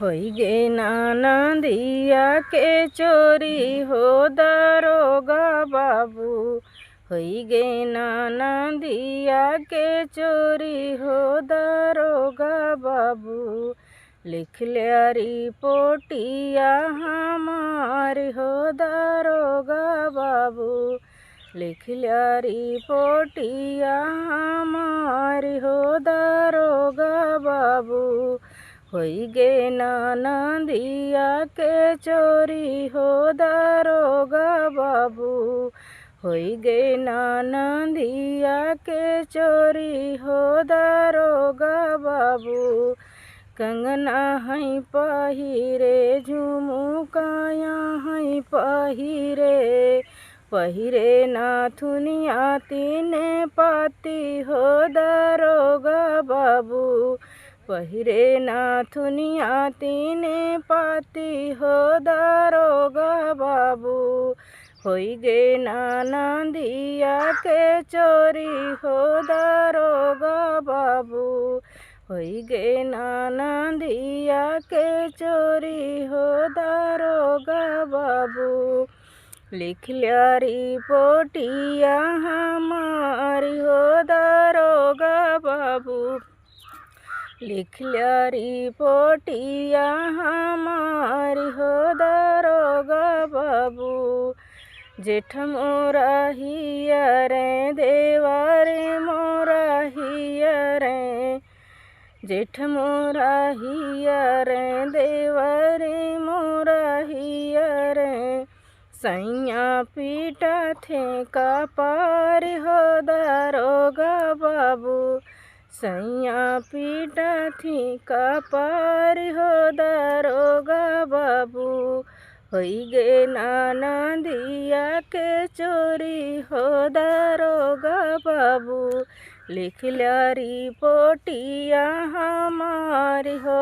होई गे ननदिया के चोरी हो दरोगा बाबू। होई गे ननदिया के चोरी हो दरोगा बाबू। लिख लिया रिपोर्टिया हमारी हो दरोगा बाबू। लिख लिया रिपोर्टिया हमारी हो दरोगा बाबू। होई गे ननदिया के चोरी हो दरोगा बाबू। होई गे ननदिया के चोरी हो दरोगा बाबू। कंगना है पहिरे झुमुकाया है पहिरे। पहिरे नाथुनिया तीने पाती हो दरोगा बाबू। पहिरे नाथुनिया तीने पाती हो दरोगा बाबू। होई गे ननदिया के चोरी हो दरोगा बाबू। होई गे ननदिया के चोरी हो दरोगा बाबू। लिख लिया रिपोर्टिया हमारी हो दरोगा बाबू। लिख लिया रिपोर्टिया हमारी हो दरोगा बाबू। जेठ मोरा हिया रे देवारे मोरा हिया रे। जेठ मोरा हिया रे देवारे मोरा हिया रे। सैया पीटा थे का पार हो दरोगा बाबू। सैया पीटा थी का पार हो दरोगा बाबू। होई गे ननदिया के चोरी हो दरोगा बाबू। लिख लिया रिपोर्टिया हमारी हो